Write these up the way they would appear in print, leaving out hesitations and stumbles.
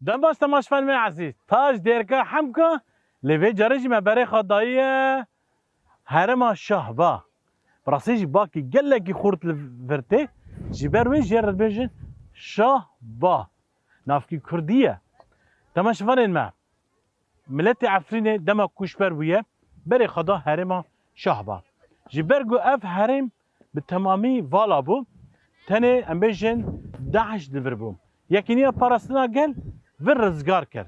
دماش تماش فن من عزیز تاج دیرکا حمکا لوی جارجی مبره خدایه هرما شهبا براسیج باکی گله کی خورد ورته جبر وی جرد بجن شهبا نافکی کردیه تماش فن ما ملت عفرینه دما کوشبر بویه بره خدا هرما شهبا جبرگو اف هرم به تمامی والا بو تنه ام بجن داعش دبر بوم یکینی پاراستنا گل ور رزگار کر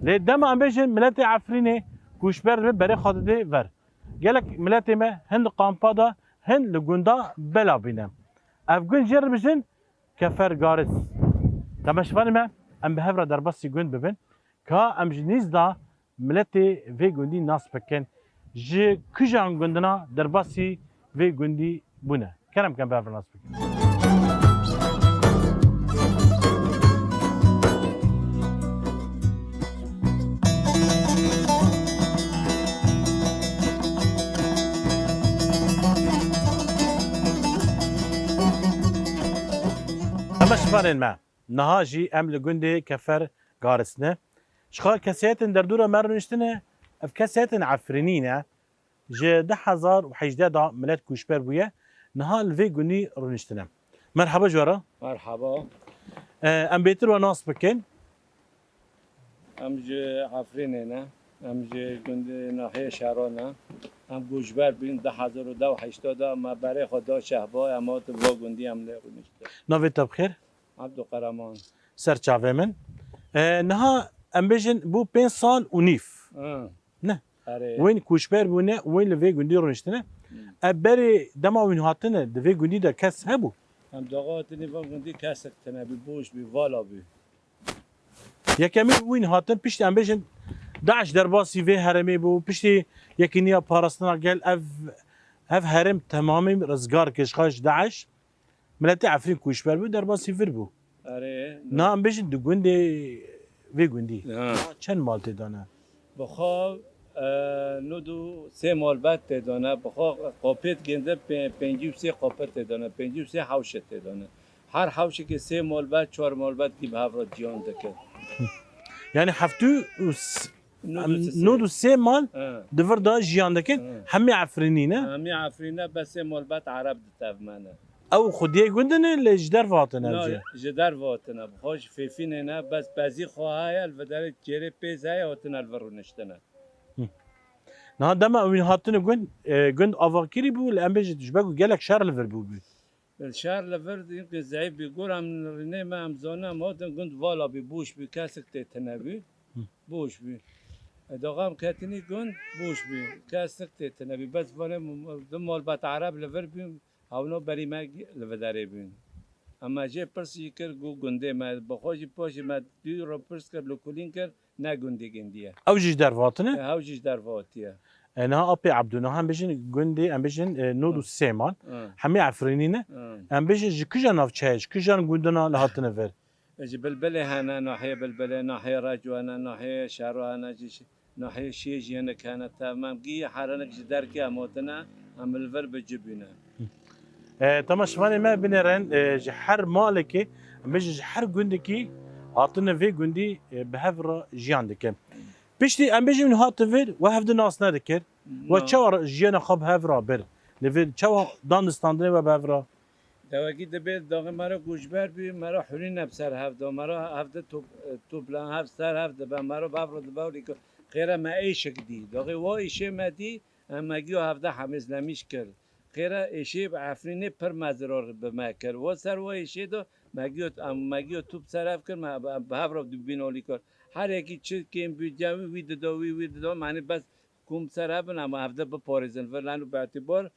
لی دما ام بجن ملت عفرینه کوشبر بره خدا ور گلک ملت ما هند قامپا دا هند لگوندا بلا بینم افغان جر بجن کفر گارس تماش فن ما ام به هفرا در بسی گوند ببین که ام جنیز دا ملت وی گوندی ناس بکن جه کجان گوندنا در بسی وی گوندی بونه کرم کن به هفرا ناس بکن تماش فن ما نهاجی ام لگوندی کفر گارسنه شخا کسیتن در دور مرنشتنه اف کسیتن عفرینینه جه 1018 دا ملت کوشبر بویه نها الوی گونی رونشتنه مرحبا جوارا مرحبا ام بیتر و ناس بکن ام جه عفرینه نه ام جه گند ناحیه شهرانه ام گوشبر بین 1080 ما برای خدا شهبا اما تو با گندی هم نشته ناوی تب خیر عبدالقرمان سر چاوه من نها ام بیجن بو 5 سال و نیف نه آره وین کوشبر بونه وین لوی گوندی رونشتنه بری دما وین هاتنه دوی گوندی دا کس هبو هم دقاتنی با گندی کسک تنه بی بوش بی والا بی یکمی وین هاتن پشت ام بیجن داعش در باسی وی هرمی بو پشتی یکی نیا پاراستنا گل اف هرم تمامی رزگار کشخاش داعش ملت عفرین کوشبر بو در باسی ور بو آره نه ام بیجن دو گوندی وی گوندی نه چند مالتی دانه بخواه نودو سه مال بعد تدانه بخواه قاپت گنده 53 قاپت تدانه 53 حوشت تدانه هر حوشی که 3 مال بعد 4 مال بعد کی به هفراد جیان دکه yani haftû nod û sê mal di vir da jiyan dikin hemî efrînî ne همی عفرینه بس 3 مال بعد عرب دتفمنه ew xwediyê gundin e lê ji derve hatin ev jê جدر واتنه بخوش فیفینه نه بس بازی خواه الودر جری پیز های هاتنه الورونشتنه niha dema wîn hatine gund avakirî bû li em bêjî ji ber ku gelek şer li vir bû bû الشهر لفرد يمكن زعيب بيقول عم رني ما عم زونا موتن كنت فالا ببوش بكاسك تتنبي بوش بي دغام كاتني كنت بوش بي كاسك تتنبي بس فانا دمول بات عرب لفر بي او نو بري ما لفداري بي اما جي برس يكر جو گنده ما بخوجي پوشي ما دي رو برس كر لوكولين كر نا گندي گنديه ew jî ji derve hatine هاو جيش در فوتيه niha apê Ebdû niha em bêjin gundê em bêjin nod û sê mal hemî efrînî ne em bêjin ji kîjan navçeyê ji kîjan gundina li hatine vir اجي بلبله هنا ناحية بلبله ناحية رجوانا ناحية شاروانا جيش ناحية شيجي هنا كانت تمام جي حرنك جداركي اموتنا عم الفر بجبنا تما شوانê me binêrin ji her malekê em bêjin ji her gundekî hatine vê gundî bi hev re jiyan dikin piştî em bêjin hat vir we hev di nas nedikir we çawa jiyana xwe bi hev re bir li vê çawa danistandinê we bi hev re دواجي دبيت داغي مرا گوشبر بي مرا حرين بسر هفده مرا هفده تو بلان هفت سر هفده با مرا بافرو دباولي خيرا ما ايشك دي داغي وا ايشه ما دي اما جيو هفده حمز لميش كر خيرا ايشه بعفريني پر مزرار بما كر و سر وا ايشه دو ما جيو تو بسر هف كر ما بافرو دبينولي كر هر يكي چه كيم بيجاوي ويد دو معنی بس كوم سر هفن اما هفده بپاريزن فرلانو باعتبار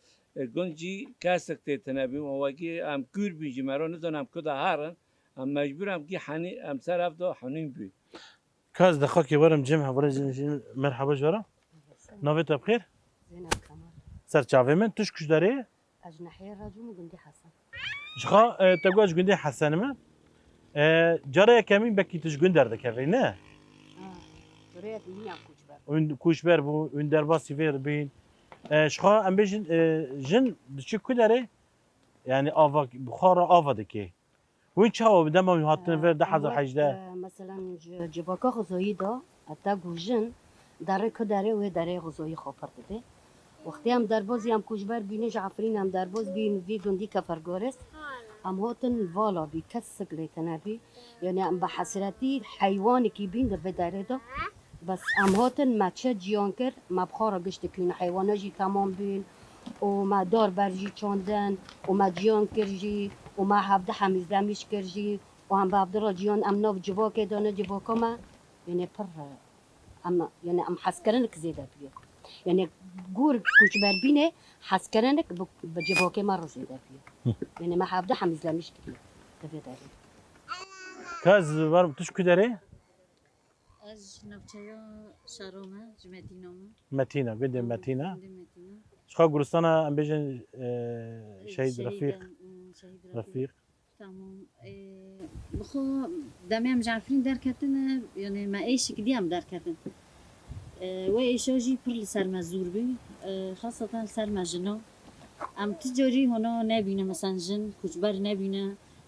گنجی کاسک تنبیم و وکی ام کور بیجی مرا ندانم کدا هرن ام مجبورم کی حنی ام سر افدا حنین بی کاز دخاکی ورم جمع ولا مرحبا جوارا نویت بخیر زينب كمان سر چاوه من توش کش داره أجنحي الرجل وقندي حسن جخا تگوش گنده حسن من جاره کمی بکی توش گندر دکوی نه بريت مني عم كوجبر اون کوشبر بو اون درباسی ویر بین شخا ام بیجن جن چی کداره یعنی آوا بخار آوا دکی وین چاو بدم اون هاتن ور ده حزر حجده مثلا جباکا غذایی دا اتا گوژن داره که داره و داره غذایی خواب ده وقتی هم دربازی هم کوچبر بینه جعفرین هم درباز بین وی گندی کفرگارس هم هاتن والا بی کسک لیتنه بی یعنی هم به حسرتی حیوانی که بین ده داره دا بس هم هاتن مچه جیان کر مبخارا گشت کین حیوانا جی تمام بین و ما دار برجی چاندن و ما جیان کرجی و ما هفته همیزده میش کرجی و هم به عبدالله جیان ام ناف جواکه دانه جواکا ما یعنی پر اما یعنی ام حسکرنک زیده بیه یعنی گور کوچبر بینه حسکرنک به جواکه ما رو زیده بیه یعنی ما هفته همیزده میش کردیم دوی داری کاز var tuş kudere از نوچه شارومه جمدینامه Metina gönde Metina مدینه شخا Gürcistan'a em bejin şehit Refik شهید Refik تمام بخو دمیم جعفرین درکتن یعنی ما ایش کدیم درکتن و ایشاجی پر لسر مزور بی خاصة سر مجنا ام تجاری هنا نبینه مثلا جن کچبر نبینه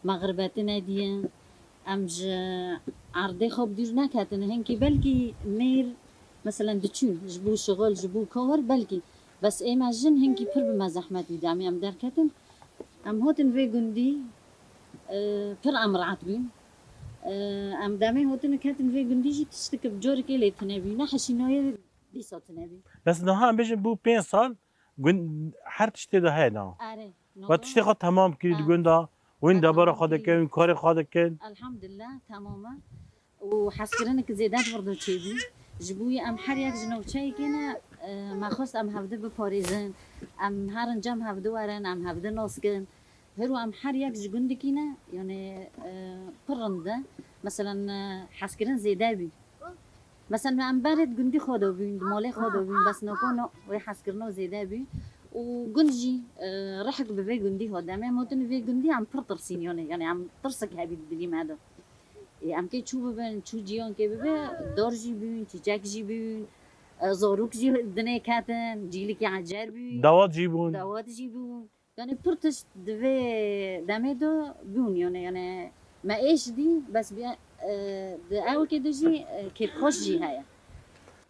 مغربت ندیه ام عرضه خوب دیر نکتن هنگی بلکی میر مثلا دچون جبو شغل جبو کار بلکی بس ایم جن هنگی پر به مزحمت بیده ام درکتن ام هاتن وی گندی پر امرعت بین ام دامه هاتن کتن وی گندی جی تشتک بجوری که لیتنه بی نه حشینای دیساتنه بی بس نها em bejin bu 5 sal gün her tişte de he na آره و tişte xo tamam kirid gunda وين دبر خودك وين كاري خودك الحمد لله تماما وحسكرنك زيدات برضو تشيبي جبوي ام حريك جنوب شاي كنا ما خص ام هفده بباريزن ام هارن جام هفده ورن ام هفده ناسكن هرو ام حريك جگندكينا يعني برنده مثلا حسكرن زيدابي مثلا ام برد گندي خودو بين مالي خودو بين بس نكونو وي حسكرنو زيدابي وجنجي رحق بفي جندي هو دامي موتن في جندي عم ترسين يعني عم ترسك هابي الدريم هذا عم كي تشوف بين شو جيون كي ببي دور جي بين تجاك جي بين زاروك جي الدنيا كاتن جيلك عجار بين davat jibun دوات جي بين يعني برتش دفي دامي دو بيون يعني ما ايش دي بس بيا اول كده جي كيف خوش جي هاي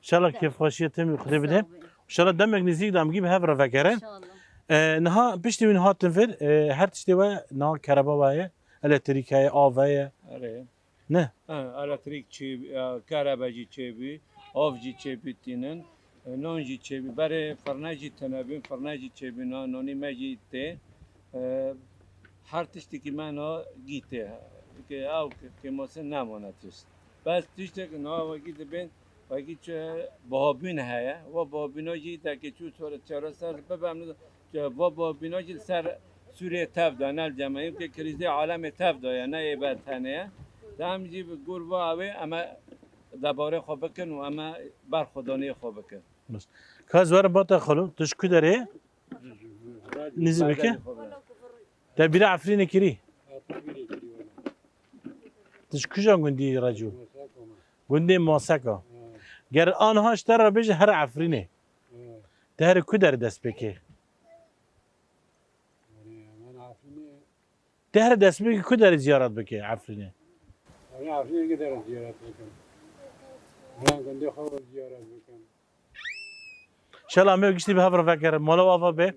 شالا كيف خشيتم خدي بدهم شالا دمك نزيد عم جيب هفرة ان فكرن شاء الله نها بيشتي من هات تنفر هر تشتي نها كهرباء ويا الكتريكية آوية آره نه elektrik çi karabacı çebi avcı çebi tinen nonji çebi bare farnacı tenabin farnacı çebi noni meci te her tişteki mano gitti ki av ki mosen namonatist bas tiştek no vakit ben vakit bahabin haya ve bahabinoji da ki şu sonra çarasar babamın bahabinoji ser Suriye tavda nal cemaim ki krizi alem tavda ya ne ibadhane دام جیب گور و آوی اما دباره خوب بکن و اما بر خودانی خوب بکن. كاز ورا باتا خلو تش كدري نزل بك ده بلا عفرين كري تش كجا غندي راجو غندي موساكا غير ان هاش ترى بيجي هر عفرينه ده هر كدر دس بكي ده هر دس بكي كدر زيارات بكي عفرينه أنا عارفين كده زيارات بكم. أنا كنت أخاف زيارات بكم. ان شاء الله ما يجي بهفر فكر مولا وافا به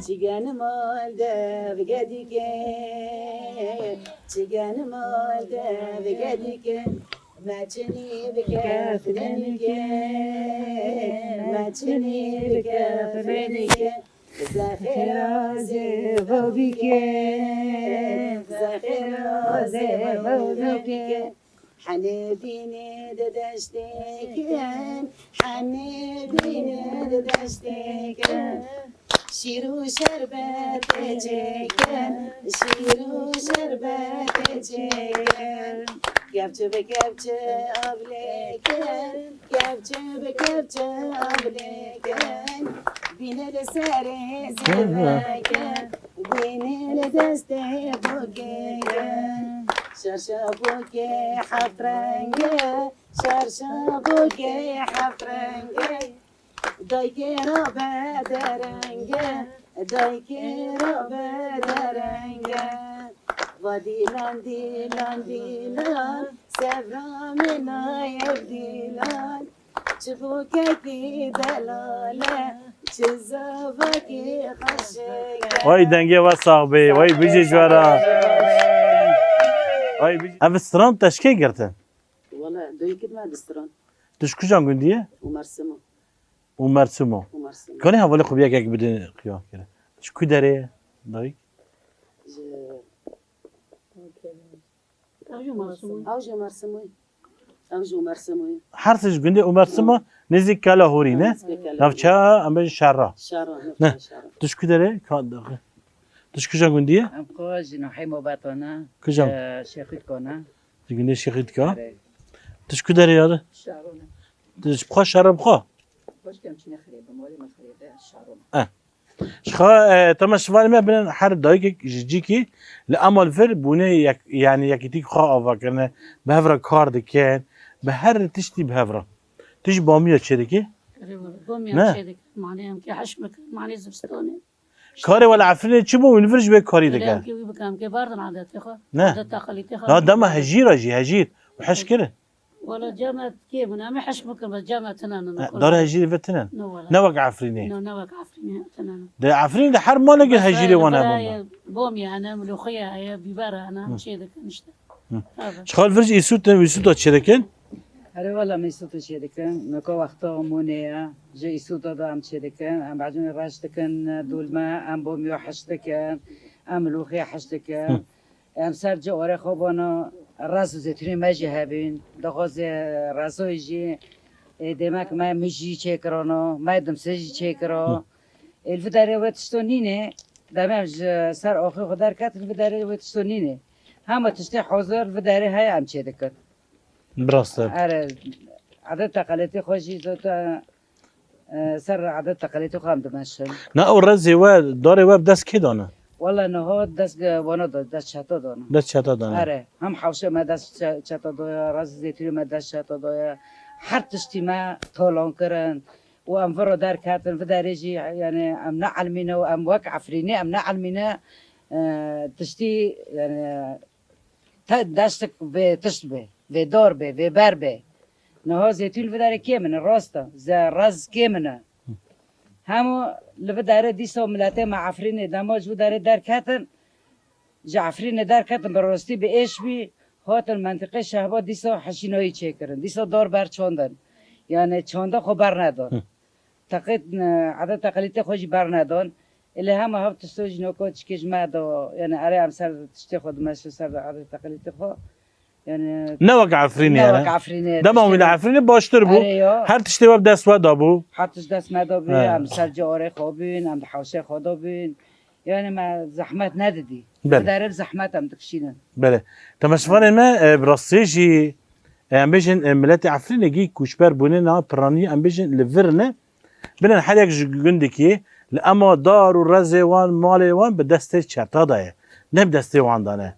Çiğenim oldu vigedike, çiğenim oldu vigedike, maçını bikafdenike, maçını bikafdenike, zahiroze vobike, zahiroze vobike. حنبيني ددشتكن حنبيني ددشتكن شیرو شربت چکن شیرو شربت چکن گفچه به گفچه آبلکن گفچه به گفچه آبلکن بینه سر زمکن بینه دست بگن شرشبوكي حفرنجة شرشبوكي حفرنجة دایکی را بدرنگه دایکی را بدرنگه و دیلان دیلان دیلان سفرام نایب دیلان چه کی دلاله چه زاوکی خشگه وای دنگه و صاحبه وای بیجی جوارا وای بیجی اف استران تشکیل گرتن والله دوی کد ما دستران تش کجان گندیه ومرسمو ومرسمو ومرسمو کنی حوالی خوبیه که بدین قیام کرد تش کو داره دایی اوجه مرسموی اوجه مرسموی هر تش گندی ومرسمو نزدیک کلا هوری نه نفچه ام بیج شهر شارع نه. شارع تش کو داره کان داره تش کجان گندیه ام قاج نحی مباتنا کجان شیخیت کنه گندی شیخیت که تش کو داره یاده شارونه تش بخوا شهر بخوا باش کم چی نخریبم ولی مخریبه شارونه شخا تمام شوال ما بين حر دايك جيكي لأمل فر بونه يعني يكتيك خا أفا كنا بهفرة كارد كان بهر تشتي بهفرة تيجي بامية شركة قومي نه. شدك معني ام كي حشمك معني زبستوني كاري ولا عفرين تشبو ونفرج بيه كاري ام دكا كي بكام كي باردن عادات يخا نه. عادات تقليد يخا لا دم هجير أجي هجير وحش كده ولا جامعة كيف انا ما حشمك بس جامعة تنانا دار هجير فتنان نو ولا نوق عفريني نو نوك عفرين تنانا ده عفرين ده حر ما لقي هجيري وانا بومبا بومي انا ملوخية هي بيبارة انا شيدك نشتا هذا شخال فرج يسوت شركة هره والا میسوت شدکن نکو وقتا مونه جه ایسوت دام شدکن ام بعدون راش دکن دولما ام بوم یو حشتکن ام لوخی حشتکن ام سر جه آره خوبانا راز زیتونی مجی هبین دغاز رازوی جی دمک ما مجی چه کرانا ما دمسجی چه کرا الفداری وقتشتو نینه دمم سر آخر خدار کت الفداری وقتشتو نینه همه تشتی حاضر الفداری های ام چه دکت براسته آره عدد تقلیدی خوشی زوتا سر عدد تقلیدی خواهم دمشن نا أول رزي واد داري واد دست كدانه والله نه دست وانا دست شتا دانم دست شتا دانه آره هم حوشه ما دست شتا دایا راز زیتونی ما دست شتا دایا هر تشتی ما طولان کرن و ام فرو در کردن و درجی یعنی ام نعلمینه و ام وک عفرینی ام نعلمینه تشتی یعنی دستك بتشت به و دار به و بر به نه زیتون و داره کی من راستا ز راز کی من همو لو داره دیسا ملته مع عفرین دماج و داره در کتن جعفرین در کتن براستی به ايش بی هات المنطقه شهبا دیسا حشینایی چه کردن دیسا دار بر چاندن یعنی چانده خو بر ندان تقید عدد تقلیدی خوش بر ندان اللي هم هفت استوج نوكو تشكيج ما دو يعني أري أم سر تشتخد ماشي سر عدد تقليد خو يعني نوق عفريني نوك أنا عفريني دم ولا عفريني باشتر بو أريو هر تشتي واب دست واد ابو حتىش دست ما دو بي أم سر جاري خوبين أم حوشه خدا بين يعني ما زحمت نددي بله. دارب زحمت أم تكشينن بله تمشفان ما براسيجي ام بيجن ملاتي عفريني جي كوشبر بونينا براني ام بيجن لفرنه بنا حالك جندكي لأما دار والرزي وان مالي وان بدستي شرطة دايه نه بدستي وان دانه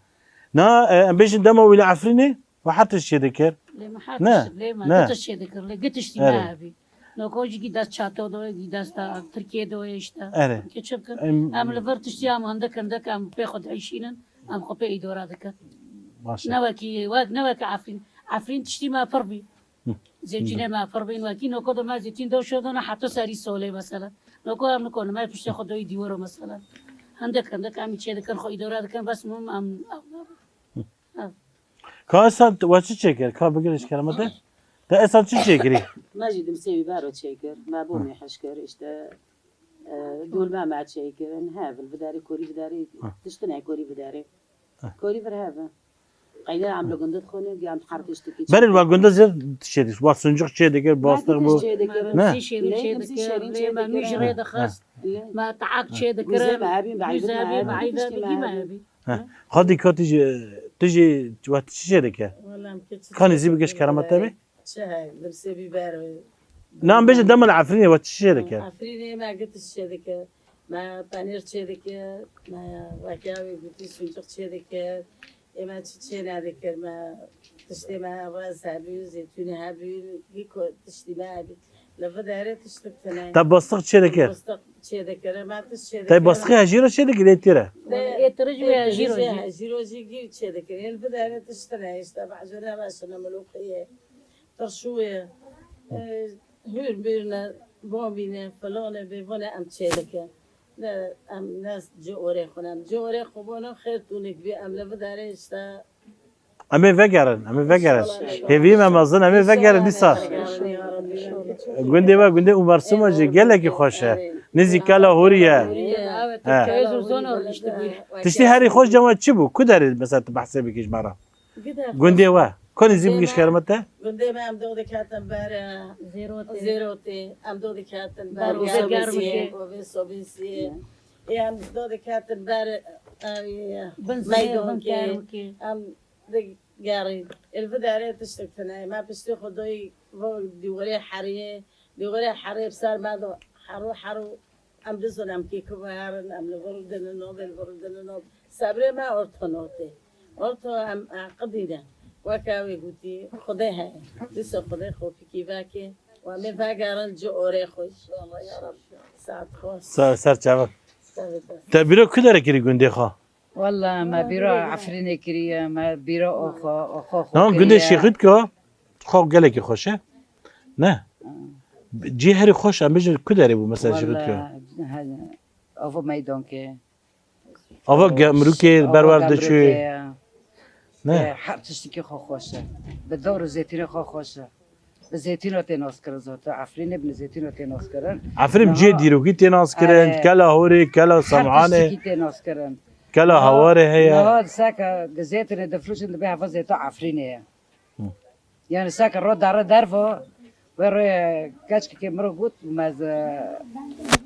نا ام بيجن دم ولا عفريني وحتى الشي ذكر ليه ما نه. حاتش ليه نه. ما قتش ذكر ليه قتش آره. ما ابي لو كوجي جي داس شاتو دو جي داس تا تركيا دو اشتا أره. كي شبكن ام ام لفرتش يا عندك ام بياخد عيشين ام خبي ايدورا دك ماشي نوكي نوك عفرين تشتي ما فربي زيتين ما فربين وكي نو كده ما زيتين دو شدنا حتى ساري سولي مثلا نو كده ام نكون ما فيش تاخد دوي ديورو مثلا عندك ام تشي دكن خو ايدورا دكن بس مم ام كاسا واتش تشيكر كا بقولش كلمته ده اسا تشيكري ماجد مسوي بارو تشيكر ما بومي حشكر اشتا دول ما مع تشيكر هافل بداري كوري بداري تشتنع كوري بداري كوري فرهافا قيدا عملو قندت خوني قام حرت اشتكي بل الواقوندا زي تشيدش باسنجق تشي دكر باستر بو ما شيء دكر ما نجري دخست ما تعاق شيء دكر ما ابي بعيد زابي بعيدة بيجي ما ابي خدي كا تجي وقت تشي دكر والله كان يزي بقش كلمته بي شهاي لبسي ببارو نعم بيجي دم العفريني وقت تشي دكر عفريني ما قلت الشركة ما بانير شركة ما وكاوي قلت سنجق شركة اما تشي نذكر ما تشتي ما راس هابي زيتوني هابي يكو تشتي ما هابي لفداره تشتكتنا تا باستق چه دکر؟ بستق چه دکره ما تش چه تا باستقی هجیرو چه دکر ایتیره؟ اترج و جیروجی جیروجی گیر چه دکره الفداره تشتنا اشتا بعجونا باشنا ملوخيه طرشوه هور بيرنا بومبينا فلانه بيفونه ام چه دکه نه ام ناس جوره خونم جوره خوبانه خیر تونک بی ام لفداره اشتا امه وگرن هیوی ممازن امه وگرن نیسا گنده عمرسوما جه گله کی خوشه نزی کلا هوریه ترکیه زورزان işte bu. تشتی هری خوش جماعت چی بو؟ کو داری مثلا بحثه بکش مرا گنده و کنی زی بکش کرمته؟ گنده ما ام دو دکاتن بر زیروتی ام دو دکاتن بر زرگرمکی. سوبیسیه ام دو دکاتن بر بنزه میدون که که ام دگاری الفداره تشتکتنه ما پشتی خدای و دیواره حریه بسر ما دو حرو ام دزونم که کبارن ام لبردن نوب صبر ما ارتو ام قدیده وكاوي قلتي خديها لسه خدي خوفي كيفاكي وامي فاقرن جو اوري خوش والله يا رب ساعد خوش سر چاوک تا بیرو کو داره کری گنده خواه؟ والله ما بيرا عفريني كريه ما بيرا اخو نه گنده شیخید که خواه گله کی خوشه؟ نه جی هری خوش ام بجن کو داره بو مثلا شیخید که؟ والله اوفو ميدان که آوا گمرو که برورده چوی؟ نه هر تشتی که خو خوشه به دور زیتون خو خوشه به زیتون رو تناس کرد زات عفرین ابن زیتون رو تناس کردن عفریم جی دیروگی تناس کرن کلا هوری کلا هر سمعانه تشتی که تناس کردن کلا هواره هیا نه ساکا زیتون دفروشن به هوا زیتون عفرینه یعنی ساکا رو داره درفا و روی کچ که مرو بود مز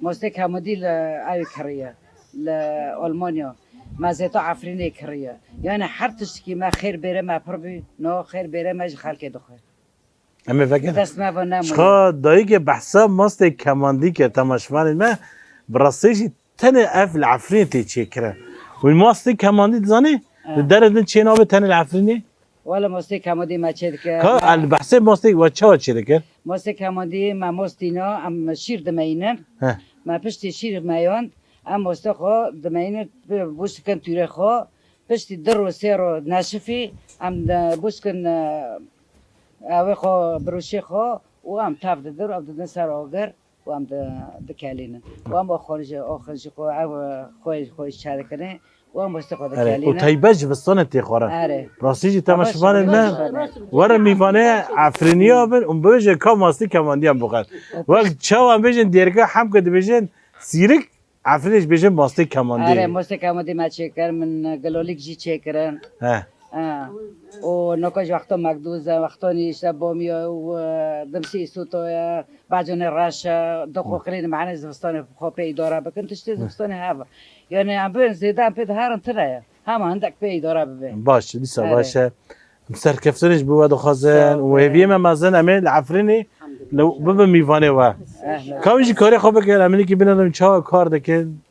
مستک همودی لعای کریه لآلمانیا مزیتا عفرینه کریه یعنی هر تشتی ما خیر بره ما پربی نه خیر بره ما خلک دخواه همه فکر دست ما و نمونه شخا دایی که بحثا ماست کماندی که تماشوان ما براسیجی تن اف العفرین تی چه کرد و ماست کماندی زنی درد چه نابه تن العفرینی والا مستی کمادی ما چه که که البحث ماست و چه چه کرد مستی کمادی ما مستینا ام شیر دمینن ما پشتی شیر میان ام مستی خو دمینن بوش کن توی خو پشتی در و سر و نشفی ام بوش کن اوه خو بروشی خو و ام تاف در و در سر آگر و ام دکالینن و ام آخرش خو او خوی چه کنه و ام مستی خو و دکالینن تایبج بستانه تی خورا آره براسیجی تماشوان ما ورا میوانه عفرینیا بن اون بوجه که ماستی کماندی هم بخیر وقت چه هم بیشن دیرگه هم که بیشن سیرک عفرینش بیشن ماستی کماندی آره مستی کمادی ما چه کردم من گلولیک جی چه کردم و نکاش وقتا مقدوز وقتا نیست بامی و دمسی سوتا بعضون راش دکو خرید معنی زمستان خواب اداره بکن تشتی زمستان هوا یعنی ام بین زیده ام پید هرن تره هم هندک پی اداره ببین باشه لیسا باشه سرکفتنش بود خازن و هیوی من مازن امین العفرینی لو بب میوانه و کامیجی کاری خوبه که امینی که بینادم چه کار دکن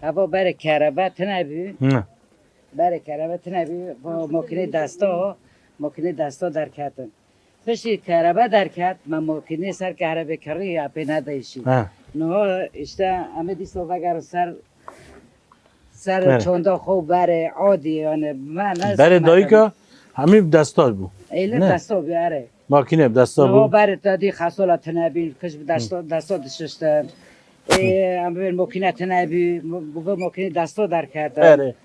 هوا بر کربت نبی برای کربت نبی با ماکینه دستا در کتن پشتی کربه در کت من ماکینه سر کربه کری اپی ندایشی نه اشته همه دیستو وگر سر چونده خوب بره عادی یعنی من بره دایی که همین دستا بود ایله دستا بیاره ماکینه دستا نه بود بره دادی خسالت نبی کش دستا دشتن همه ماکینه نبی ماکینه دستا در کتن اره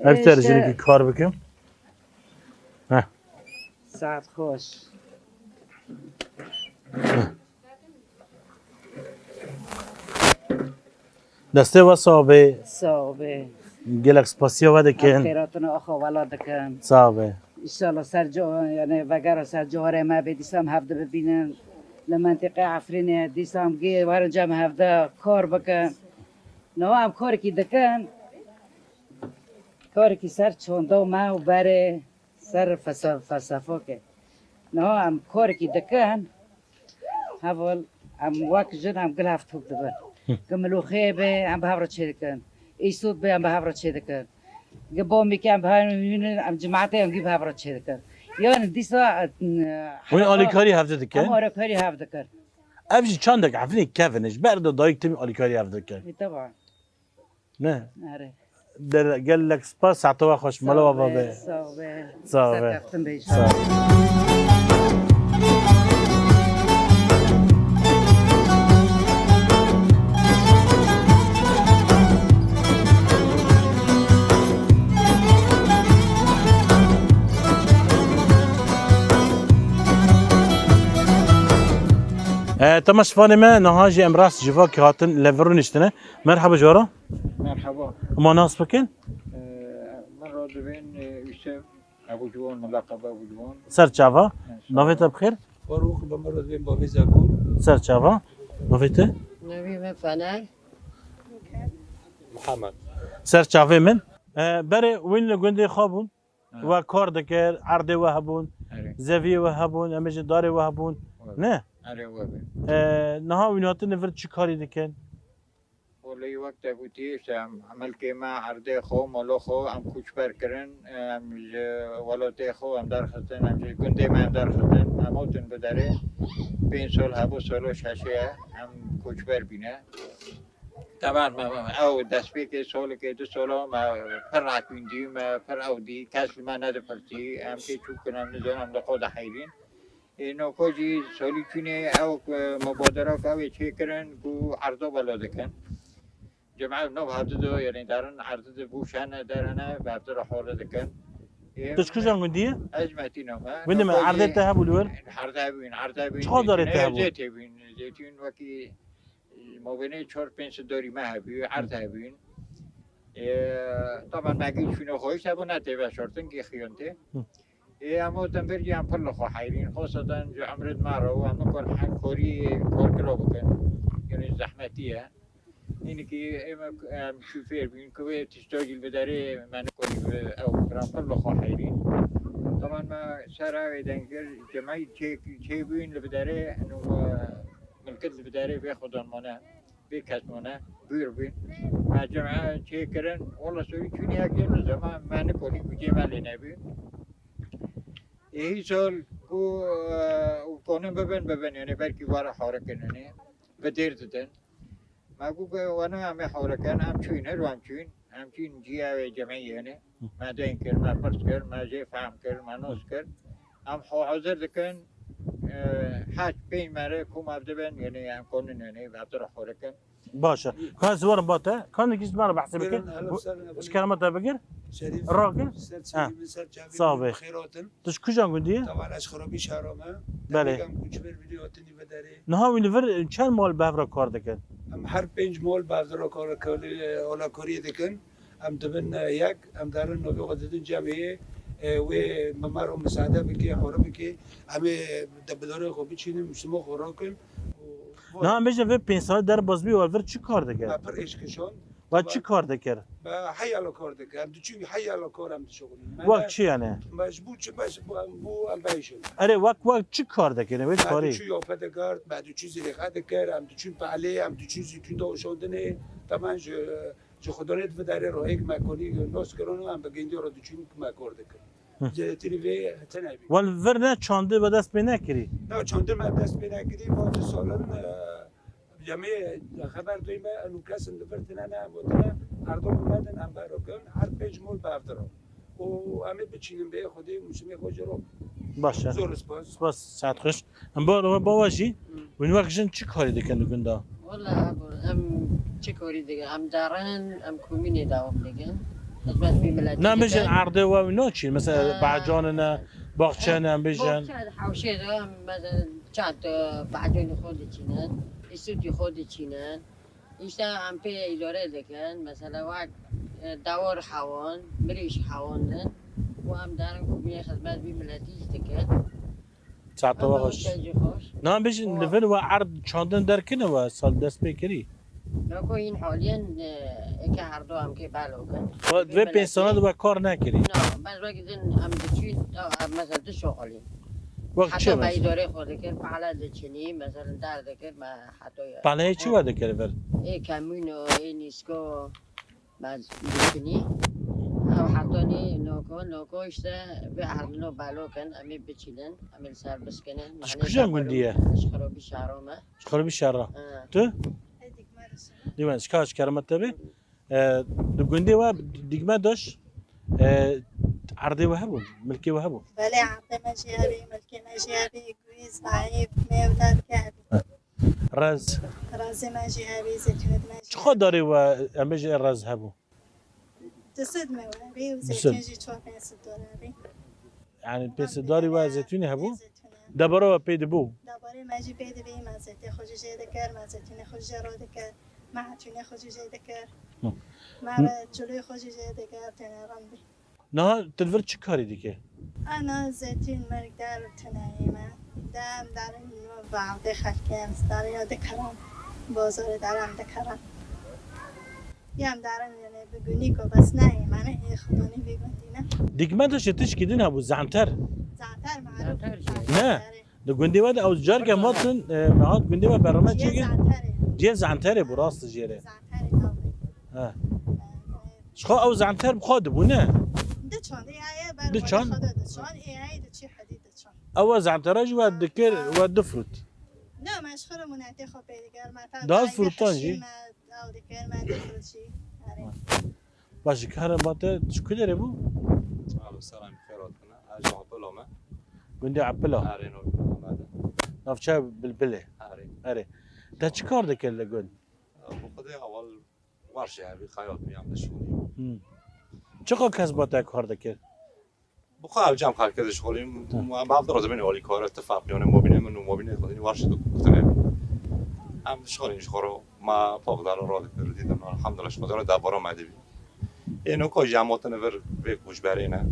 افتر جنی که کار بکن ساعت خوش دسته و صابه صابه گلک سپاسیا و دکن خیراتون آخو ولا دکن صابه ایشالا سر جا یعنی وگر سر جوهره ما به دیسام هفته ببینن لمنطقه عفرینه دیسام گی وارن جمع هفته کار بکن نه هم کاری که دکن کاری که سر چونده ما و بره سر فلسفه که نه هم کاری که دکن اول هم وقت جن هم گل هفت خوب دبن کملوخه به هم به هفته چه دکن ایسود به هم به هفته چه دکن گبامی که هم به هم جماعته هم گی به هفته چه دکن یعنی دیسا وين آلیکاری هفته هم دکن؟ آرکاری هفت دکر افجی چندک عفنی کفنش برد دایک تمی آلیکاری هفته دکن. طبعا نه آره در قال لك سپاس ساعتها خوش ملا بابا به صافه صافه. سرکفتم بیش تماش فاني ما نهاجي امراس جيفا كهاتن لفرونشتنا مرحبا جورا مرحبا ما ناس بكن من رادوين يوسف ابو جوان ملقب ابو جوان سر چاوا نويتا بخير فاروق بمرض بين بابي زاكور سر چاوا نويتا نبی من فنای محمد سر چاوي من بري وين لغندي خابون و كار دكر عرض وهبون اري زاوية وهبون امج داري وهبون نه اري وابي نها ويناتن نفر چي كاري دكن ولی وقت بودی شم عمل که ما عرضه خو مالو خو ام کوچ بر کرن ام ولات خو ام در خستن ام گنده ما ام در خستن اموتن بداره 5 سال هبو سالو ششه ام کوچ بر بینه طبعا ما او دست که سال که 2 سال ما فرع کندی ما فرع دی کس ما نده فرتی ام که چوب کنم نزانم لخود حیرین اینو کجی سالی کنه او مبادره که چه کرن کو عرضه بلاده کن جماعة نو هذا دو يعني دارن عرض بوشانة دارنا بعد راح ورد كان تشكوش عندي أجمعتي نوما وين ما عرضتها بالور عرضها بين چقدر داره تهبو؟ زيتون وكي ما بينه 4-5 داری ما هبی عرضها بين طبعا ما قيل شنو خوش هبو نتبع شرطن كي خيانته اما تنبرجي عم فل خو حيرين خاصة جو عمرت معه وعم كل حن كوري كور كلو بكن يعني زحمتيه اینی که ام شوفر بین که تشتاجی بداره من کنی او برام کل خواهی طبعا ما سر دنگر جمعی چه بین بداره انو ملکت بداره به خودان مانه به کس مانه بیر بین ما جمعه چه کردن والله سوی چونی اگر نزدم من کنی کجی مالی نبی یهی سال کو کنم ببین یعنی برکی وارا حاره کننه بدیر دادن ما گفت وانا هم حرکان هم چین هر وام چین جیه جمعیه نه ما دین کرد ما فرض کرد ما جه فهم کرد ما نوز کرد هم حاضر دکن حاج بین مره کوم عبد بن یعنی هم کنن یعنی بعد را حرکان باشا كان زوار باتا كان كيس مرة بحسب كده ايش كلمة بقر شريف الراجل صافي. خيراتن تشكوش عندي طبعا اش خرابي شهرامه بله. هم کوچ بر ویدیوهاتنی بداره نها وينفر كان مال بهفرا كار دكن هم هر 5 مال بعد کار اولا کاری دکن هم دبن یک هم دارن نوبه قدرتن جمعیه و ممر مساعده بکی حاره بکی همه دبدار خوبی چینه مسلمان خوراکن نه میشه و 5 سال در بازبی والفر چی کار دکن ما پر اشکشان و چی کار دکر با حیالا کار دکن هم چون حیالا کارم شغل وقت چی یعنی مجبور چه بس بو ام بیشون اره وقت چی کار دکن وی بعد کاری چی یافت کرد بعد چی زریقه دکر هم چون پعله هم چی زیتون داشوندنه طبعا جو خدا نت بداره رو یک مکانی ناس کرانو هم بگیندی رو چون مکار دکن جدی وی تنبی والفر نه چانده به دست بینه کری نه چندر من دست پیدا کردی با تو سالن جمعی خبر دویم انو کس اندفرتنه نه بودن هر دو اومدن هم براکن هر 5 مول به افترا و همه بچینیم به خودی موسمی خوش رو باشه زور سپاس سپاس ساعت خوش ام باباجی وین وقت جن چی کاری دکن دکندا والله هم چه کاری دیگه هم دارن هم کومینی دوام دیگه خدمت بی ملتی نه میشه عرضه و اینا چی مثلا بعجان نه باغچه نه بیشن حوشه ده هم مثلا چند تا بعجان خود چینن استودی خود چینن ایشتا هم پی اداره دکن مثلا وقت دوار حوان مریش حواندن و هم دارن کومینی خدمت بی ملتی دکن ساعت خوش نه بیش لول و عرض چاندن در کنه و سال دست بکری نکو این حالیا که هر دو هم که بلو کن و 5 سال و کار نکری نه من وقتی هم دچی مثلا دو شغلی وقت حتی چه به مثلا اداره خود کرد پهلا دچنی مثلا در دکر ما حتی پله چی وده کردی ور ای کمون و ای نیسکو باز دچنی او عطوني نوكو işte bir ardını baloken ami biçilen ami serbest kenen شكوشان قندية اشخرو بشعرهما شخرو بالشارع تو ديما شكاش كرمت تبي دو قندي وا ديما دوش عرضي وهبو ملكي وهبو بله عقد مشيابي ملكي مشيابي كويس ضعيف مولاد كعبي راز رازي مشيابي زيتونة شخو مشيابي داري و امبيج راز هبو تصد موابي وزيتون جي تشوف $5 يعني بيس داري و زيتوني هبو زيتونة دبرو بيد بو دباره ماجي بيد بي ما زيتي خوشي جي دكر ما زيتونة خوشي رو دكر ما عتونة خوشي جي دكر ما جلوي خوشي جي دكر تنرم بي نه تلفر چی کاری دیگه أنا زيتون مرق دار تنايمة دام دارن وعده خلقم دارن یا دکرم بازار دارم دکرم یام دارن یعنی بگونی کو بس نه من خدانی بگوندی نه دیگه داشت تش کدین هبو زعنتر زعتر معروف نه دو گندی ود او جارگ ماتن معاد گندی ود برنامه چیگه زعتره جه زعنتره براست جیره زعتره تابه ها شخو او زعنتر بخواد بو نه ده چون ده ایه بر ده چون؟ خدا ده چون ایه ده چی حدید ده چون او زعنتراج و دکر و دفروت نه مشخور منعتی خو پیدگر مثلا داز فروتان جی؟ او دکر من دفروشی آره باشه کار باته چکو داره بو سلام خیرات کنه اجا بلومه گندی عبلا آره نو آمده نافچه بلبله آره اره تا چی کار دکر لگون بو خود اول ورشه هبی خیاط میام دشونی چقدر کس باته کار دکر بو خال جام خال کدش خولیم ما بعد درازه بین اولی کار اتفاق میونه مبینه منو مبینه خودی ورشه تو گفتنه هم شغلش خورو ما فوق دار را دیدم الحمدلله شما در بارا مدبی اینو که جامعه نور به کوچ برینه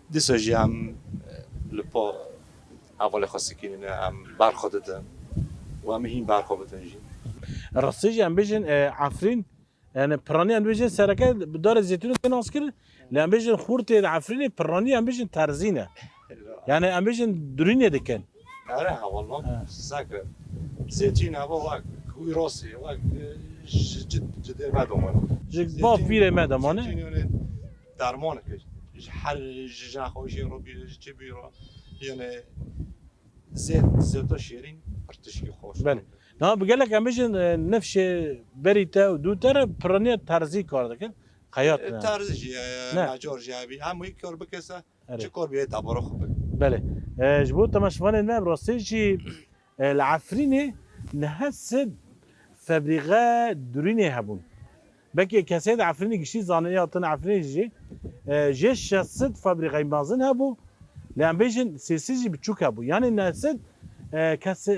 دیساجی هم لپا اول خاصی کنینه هم برخوادته و هم این برخوادته جی راستی ام بیشن عفرین يعني براني ام بیشن سرکه دار زيتون تناس کرد لان بیشن خورت عفرین براني ام بیشن ترزینه يعني ام بیشن درینه دکن آره والله ساکر زيتون هوا وقت کوی راستی وقت جد مدامانه با فیره مدامانه درمانه که هر جنخوشی رو بیاره چه بیاره یعنی زیتا شیرین ارتشکی خوش بله نه بقول لك ام بیشن نفش بریتا و دو تر براني ترزی کار دکن خیاط ترزی نجار جابی هم یک کار بکسه چه کار بیه تبارو خوبه بله جبوت تمشفان الناب راستيجي العفريني نهسد فبرغا دريني هبون بكي كسيد عفريني جشي زانية أعطينا عفريني جيش شاسد فبرغا مازن هبو لأن بيجن سيسيجي بتشوك هبو يعني نهسد كاس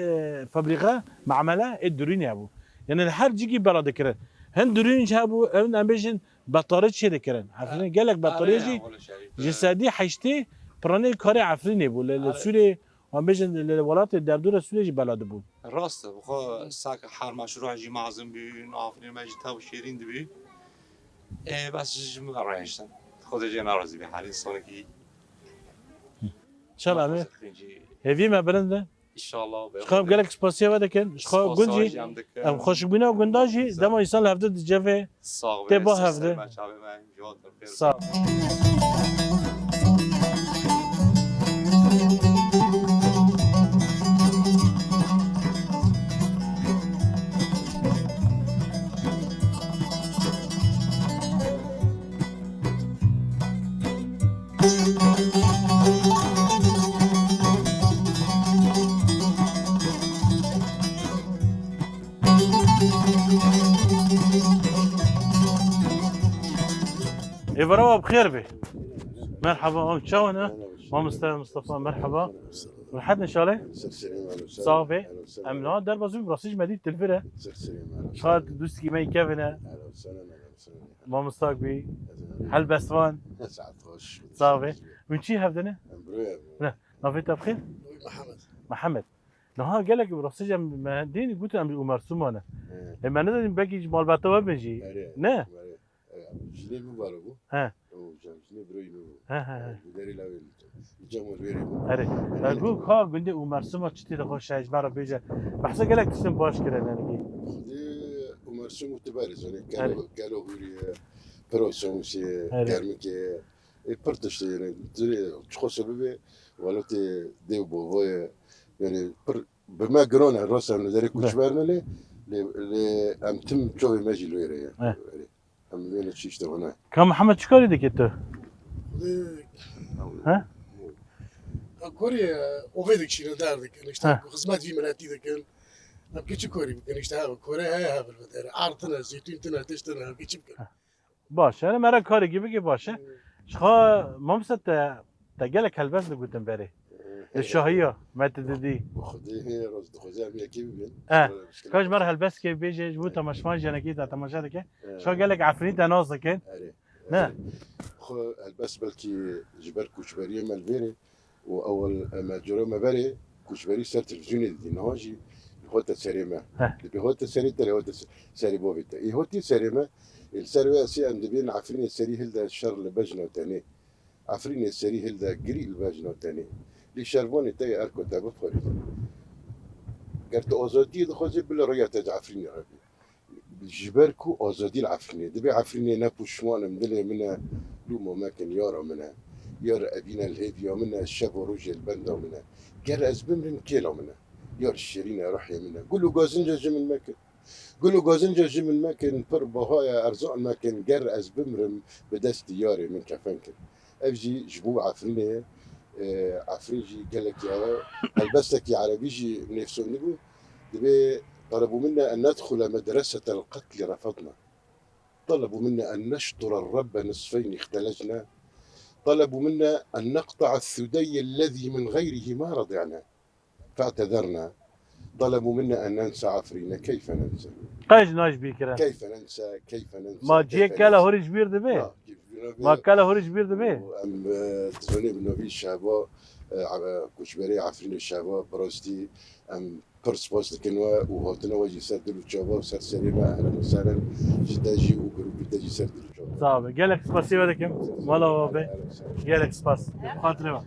فبرغا معملة الدريني هبو يعني الحر جيجي برا ذكرن هن دريني هبو هن بيجن بطارية شي ذكرن عفريني قالك بطارية جسدي حيشتي براني كاري عفريني بو للسوري وهم بيجن الولات الدردور السوري بلاد بو راسته بخو ساك حر مشروع جي معظم بي نافني ماجي تاو شيرين دبي بس جم رايشتن خود جي ناراضي بي حالي صونكي ان شاء الله امي هذي ما بلنده ان شاء الله خاب قالك سباسيا ودكن خو گونجي ام خوش بينا گونداجي دما انسان لهفته دجافه تبا هفته صاغ إبراهيم بخير به مرحبا ام شلونه؟ مام مصطفى مرحبا ولحدنا شاله؟ صافي امنا در بازوی براسیج مدید تلفره شاد دوستی ما يكفنا ما مستاق بي هل بسوان صافي من شي هفدنا؟ لا نافيت بخير؟ محمد نها قال لك براسيج ما دين قلت ام مرسوم انا لما نزل باقي مال بطه بنجي نه جنيه مبارك ها جنيه بروي ها داري لا جمهور ويري اري اقول خا قندي ومرسومه تشتي تخش اجبار بيجا بحسه قال لك تسم باش كده انا خدي ومرسوم تبارز يعني قالوا پروسیومسی آره. گرمی که پرتشته یعنی چخو سببه ولوتی دیو بوای یعنی پر بما گرانه راست هم نداره کوچبر ملی ام تم چوبی مجلویره هم بینه چیش دهونه کام محمد چیکاری دیگه تو ها کاری اوه دکشینه در دکن اشته خدمت وی ملتی دکن هم که چی کاری بکن اشته ها کاره های ها بلداره عرضنا زیتون تنا تشتنا هم که چی بکن باشه انا مرا کاری بگی باشه شخا ممست تجلك هالبس اللي قلت امبارح الشهية ما تددي خديه راس خديه هم يكيب بين كاش مرة هالبس كي بيجي جبوتا مشماج انا كده تماشا كده شو قال لك عفريت انا كان لا خو البس بلكي جبر كوشبريه مالفيري واول ما جرى ما بري كوشبري صار تلفزيوني دي نواجي هوتا سيريما بهوتا سيريتا هوتا سيري بوفيتا هوتي سيريما السيري سي عند بين عفرين السيري هلدا الشر لبجنا تاني عفرين السيري هلدا قري البجنا تاني لي شربوني تاي اركو تابا فوري قرت اوزودي دخوزي بلا ريا تاج عفرين عربي جبركو اوزودي العفرين دبي عفرين نابوشوان مدلي منا لومو ماكن يارا منا يار ابينا الهيفيا منا الشاب وروج البندا منا قال ازبمرن كيلو منا يار الشيرين روحي منا قولوا غازنجا جمل ماكن قولوا غازنجا جمل ماكن بر بهايا ارزاق ماكن قر ازبمرم بدست ياري من كفنكن افجي جبو عفرينه عفريجي قال لك يا البستك يا عربيجي نفسه نقول دبي طلبوا منا ان ندخل مدرسه القتل رفضنا طلبوا منا ان نشطر الرب نصفين اختلجنا طلبوا منا أن نقطع الثدي الذي من غيره ما رضعنا فاعتذرنا طلبوا منا أن ننسى عفرينا كيف ننسى قايج ناش بيكرا كيف ننسى كيف ننسى ما جيك كلا هوري جبير دبي ما كلا هوري جبير دبي أم تزوني بنوبي الشعباء كشبري عفرين الشعباء بروستي أم برسبوس لكنوا وهوتنا وجي سردلو الشعباء وسر سريما أهلا وسهلا جداجي وقروبي تاجي سردلو الشعباء صعب قالك سباسيبا لكم ولا هو بي قالك سباس خاطروا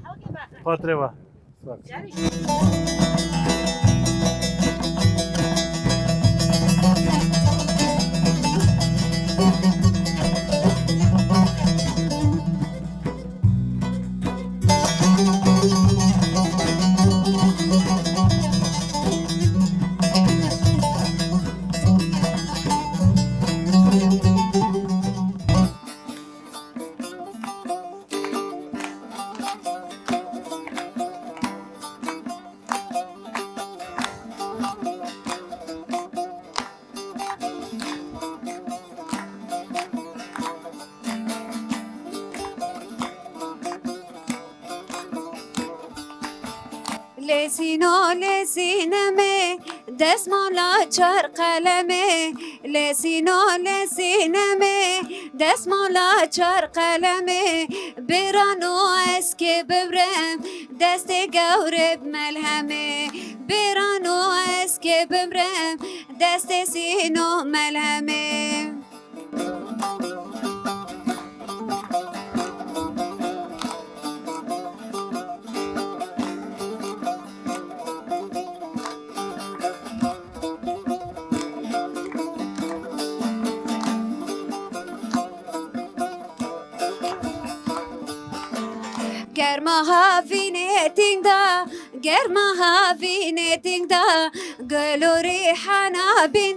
لسینه دستمالا چار قلمه لسینه دستمالا چار قلمه برانو اسکه ببرم دست گورب ملهمه برانو اسکه ببرم دست سینو ملهمه Germa havine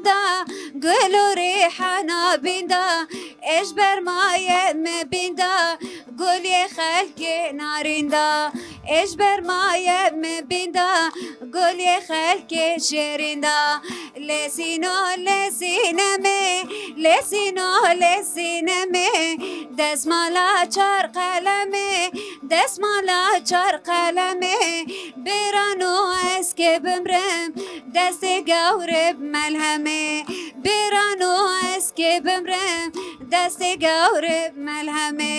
da gölori hana binda eş bermaye me binda gölye halke narinda eş bermaye me binda gölye halke şerinda lesino lesine me desmala çar qalame برانو اسکه بمرم دست گورب ملهمه برانو اسکه بمرم دست گورب ملهمه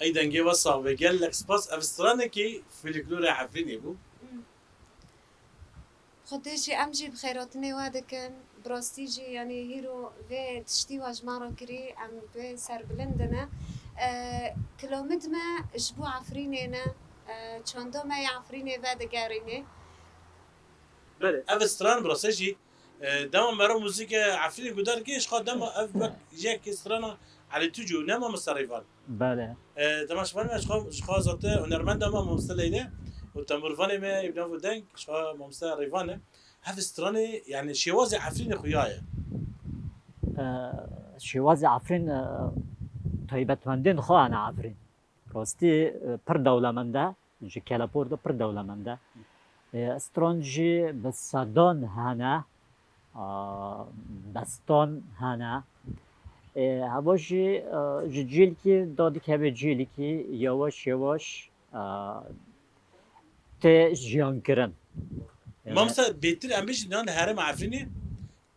اي دنجي وصا وقال لك سباس افسترانكي في الكلور عفريني بو خدشي امجي بخيراتني وادكن براستيجي يعني هيرو في تشتي واجمارو كري ام في سر بلندنا كلومد ما جبو عفرينينا چندم عفرینه و دگرینه بله اف استران براسجی دام مرا موزیک عفری گودار کیش خود دام اف یک استران على توجو نما مصرفان بله تماش فان شخا زاته هنرمند دام مستلیده و تمرفانی ما ابن فدنگ شخا مسترفانه هف استران يعني شواز عفرین خویاه شواز عفرین تایبەتمەندین خۆیانە عفرین ڕاستی پڕ دەوڵەمەندە ji Kelapor da pir dewlemend e. Stran jî bi sedan hene, destan hene. Heva jî ji cîlkî dadikeve cîlkî yavaş yavaş tê jiyankirin. Mamsa bêtir em bêjin nan herem Efrînê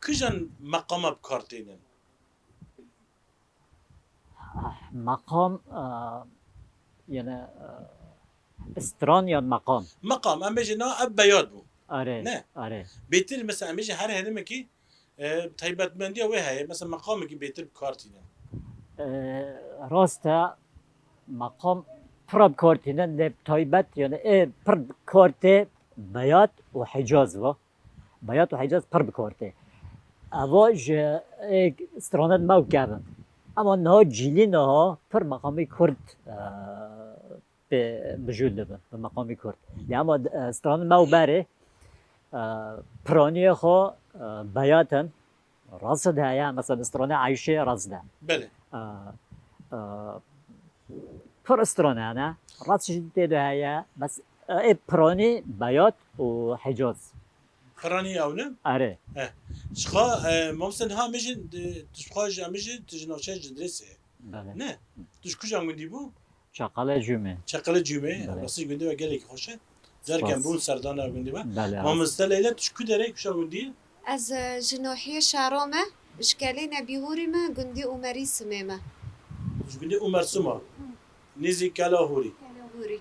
kijan meqama bikartênin? Makam yani استران یا مقام مقام ام بيجي نا اب بياد بو اره نه اره بيتر مثلا ام بيجي هر هرمه كي تايبت مندي او هي مثلا مقام كي بيتر بكارتينا راستا مقام پرب کارتینن ده تایبت یعنی پرب کارته بیات و حجاز و بیات و حجاز پرب کارته اواج استراند مو کردن اما نه جیلی نه پر مقامی کرد بجود به مقامی کرد یعنی استران مو بره پرانی خو بیاتن رصد هیا مثلا استران عایشه رصده بله پر استران انا رصد ده هیا بس پرانی بیات و حجاز پرانی او نه اره شخا ممسن ها میجن تشخاج میجن تجناچه جدرسه بله نه توش کجا گندی بو چاقاله جمعه چاقاله جمعه راسی گنده و گله کی خوشه زرگن بون سردان گنده با بله ما مستلیله توش کدره کجا گندی از جناحی شهرامه اشکالی نبیهوری ما گندی عمری سمه توش گنده عمر سما نیزی کلاهوری کلاهوری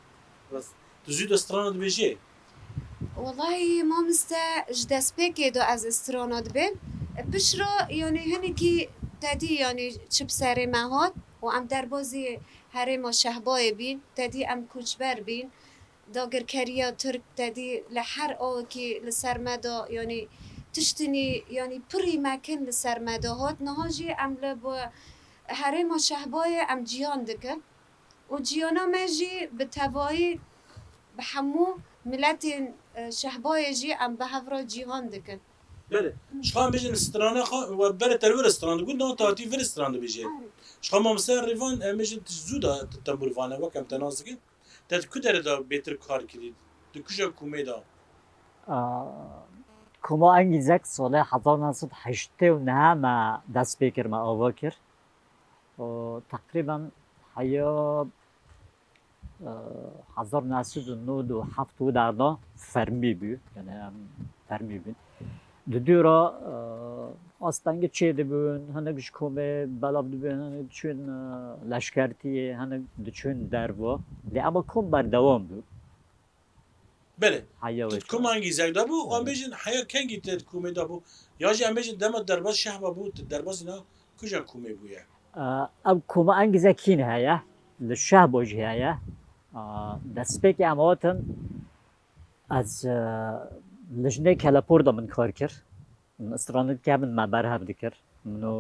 بس تزود استران بیجه والله ما مستا جدس بكي دو از استرانات بين بشرا يعني هنكي تدي يعني چب سري مهات و ام دربازي هري ما شهباي بين تدي ام كوچبر بين داگر كريا ترك تدي لحر او كي لسرمدا يعني تشتني يعني بري مكان لسرمدا هات نهاجي ام لب هري ما شهباي ام جيان دكن و جيانا ماجي بتوائي بحمو ملت شهبای جی ام به هفرا جیهان دکن بله شخام بیجن استرانه خا و بره ترور استرانه گون نه تاتی ور استرانه بیجه شخام مثلا ریوان بیجن تزودا تمبرفانه و کم تنازگی تد کدره دا بهتر کار کردید تو کجا کومه دا کوما انگیزک سال 1989 ما دست بکر ما آوا کرد و تقریبا حیا 1997 و دردا فرمی بود یعنی فرمی بود دورا آستانگ چیده بود هنگش کومه بلاب بود هنگ چون لشکرتی هنگ چون دروا لی اما کوم بر دوام بود بله حیا تو کوم انگیزک دا بو آن بیجن حیا کنگی تد کومه دا بو یا جی ام بیجن دم درباز شهبا بود درباز اینا کجا کومه بویه اب کوما انگیزکین هیا لشهب وجه هیا دست امواتن از لجنه کلاپور دا من کار کرد من استراند که من مبر هر دکر منو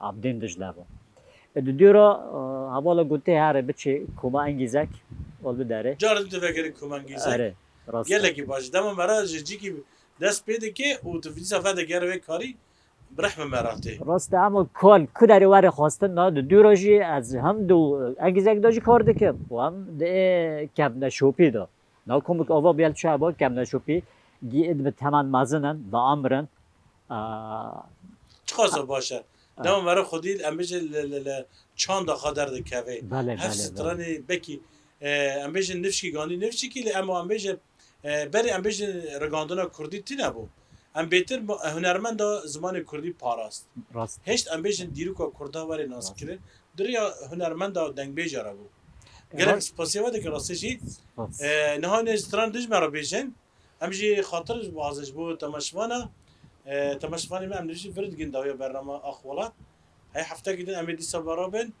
عبدین دجله با دورا حوالا گوته هره بچه کما انگیزک ول بداره جارد تو فکر کما انگیزک آره راست گله کی باش دم مرا جی کی دست پیدا که او تو فیزا فدا گره کاری برحمه مراته راست اما کل کداری واره خواستن نه دورا جی از هم دو انگیزک داجی کار دکم و هم ده کم نشوپی دا نه کم که آوا بیل شعبا کم نشوپی گید به تمام مزنن با امرن چخواسته باشه دم مرا خودی امیج چند خادر دکوی بله هفت سترانی بکی امیج نفشی گانی نفشی کی اما امیج بری امیج رگاندنا کردی تی نبو ام بهتر هنرمند زمان کردی پاراست راست هشت ام بیشن دیرو که کردا وری ناس کرد دریا هنرمند دنگ بیجاره بو گرم سپاسیواد که راستشی نهانی استران دج مرا بیشن همجی خاطرش بازش بو تماشوانا تماشوانی من امروزی فرد گنداوی برنامه اخوالات هی هفته گیدن امیدی سبارابن